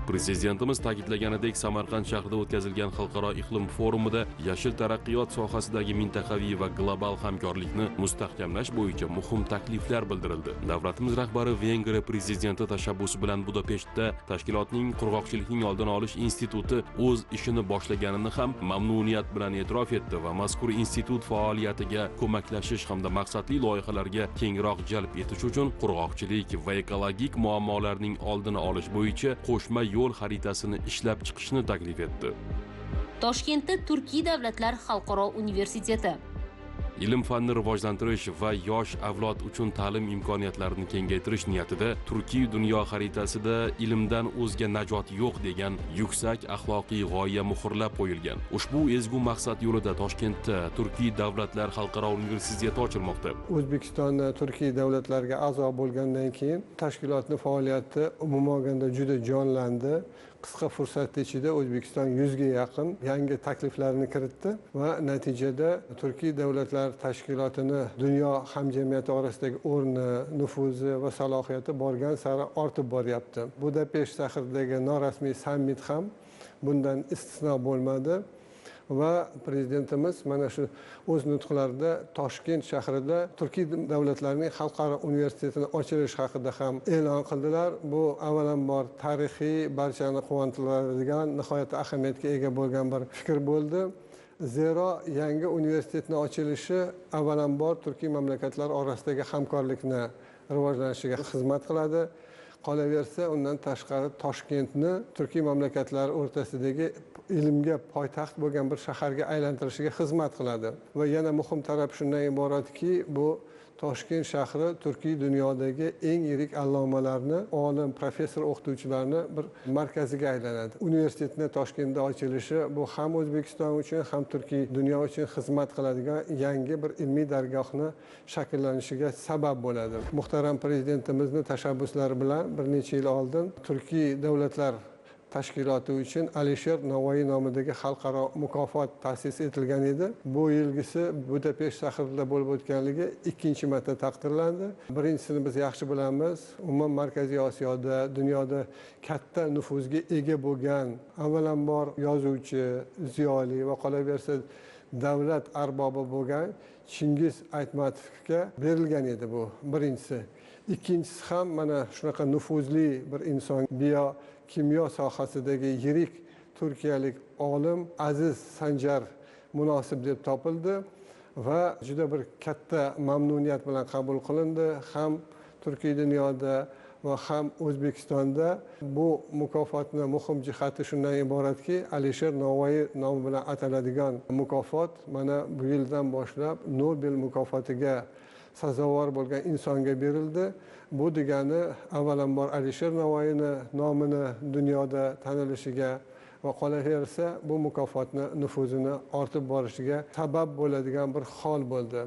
Prezidentimiz ta'kidlaganidek, Samarqand shahrida o'tkazilgan xalqaro iqlim forumida yashil taraqqiyot sohasidagi mintaqaviy va global hamkorlikni mustahkamlash bo'yicha muhim takliflar bildirildi. Davlatimiz rahbari Vengriya prezidenti tashabbusi bilan Budapeshtda tashkilotning qurg'oqchilikning oldini olish instituti o'z ishini boshlaganini ham mamnuniyat bilan e'tirof etdi va mazkur institut faoliyatiga ko'maklashish hamda maqsadli loyihalarga kengroq jalb etish uchun qurg'oqchilik va ekologik muammolarning oldini olish bo'yicha qo'shma yo'l xaritasini ishlab chiqishni taklif etdi. Toshkentda Turkiy davlatlar xalqaro universiteti Ilm-fanni rivojlantirish va yosh avlod uchun ta'lim imkoniyatlarini kengaytirish niyatida Turkiy dunyo xaritasida ilmdan o'zga najot yo'q degan yuksak axloqiy g'oya muhrlab qo'yilgan. Ushbu ezgu maqsad yo'lida Toshkentda Turkiy davlatlar xalqaro universiteti ochilmoqda. O'zbekistonda Turkiy davlatlarga a'zo bo'lgandan keyin tashkilotning faoliyati umuman olganda juda jonlandi. Qisqa fursat ichida O'zbekiston 100 ga yaqin yangi takliflarni kiritdi va natijada Turkiy davlatlar tashkilotini dunyo hamjamiyati orasidagi o'rni, nufuzi va salohiyati borgan sari ortib boryapti. Budapesht shahridagi norasmiy sammit ham bundan istisno bo'lmadi. Va prezidentimiz mana shu o'z nutqlarida Toshkent shahrida Turkiy davlatlarining xalqaro universitetini ochilish haqida ham e'lon qildilar. Bu avvalambor tarixiy, barchani quvontiradigan, nihoyatda ahamiyatga ega bo'lgan bir fikr bo'ldi. Zero yangi universitetning ochilishi avvalambor Turkiy mamlakatlari orasidagi hamkorlikni rivojlanishiga xizmat qiladi. Qolaversa, undan tashqari Toshkentni Turkiy mamlakatlari o'rtasidagi ilmga poytaxt bo'lgan bir shaharga aylantirishiga xizmat qiladi. Va yana muhim taraf shundan iboratki, bu Toshkent shahri Turkiy dunyodagi eng yirik allomalarni, olim, professor, o'qituvchilarni bir markaziga aylanadi. Universitetning Toshkentda ochilishi bu ham O'zbekiston uchun, ham Turkiy dunyo uchun xizmat qiladigan yangi bir ilmiy dargohni shakllanishiga sabab bo'ladi. Muhtaram prezidentimizning tashabbuslari bilan bir necha yil oldin Turkiy davlatlar tashkiloti uchun Alisher Navoiy nomidagi xalqaro mukofot ta'sis etilgan edi. Bu yilgisi Budapesht shahrida bo'lib o'tganligi ikkinchi marta taqdirlandi. Birinchisini biz yaxshi bilamiz. Umuman Markaziy Osiyoda, dunyoda katta nufuzga ega bo'lgan, avvalambor yozuvchi, ziyoli va qolaversa davlat arbobi bo'lgan Chingiz Aytmatovga berilgan edi bu birinchisi. Ikkinchisi ham mana shunaqa nufuzli bir inson, kimyo sohasidagi yirik turkiyalik olim Aziz Sanjar munosib deb topildi va juda bir katta mamnuniyat bilan qabul qilindi. Ham Turkiy dunyoda va ham O'zbekistonda bu mukofotning muhim jihati shundan iboratki, Alisher Navoiy nomi bilan ataladigan mukofot mana bu yildan boshlab Nobel mukofotiga sazovor bo'lgan insonga berildi. Bu degani avvalambor Alisher Navoiyning nomini dunyoda tanilishiga va qolaversa bu mukofotning nufuzini ortib borishiga sabab bo'ladigan bir hol bo'ldi.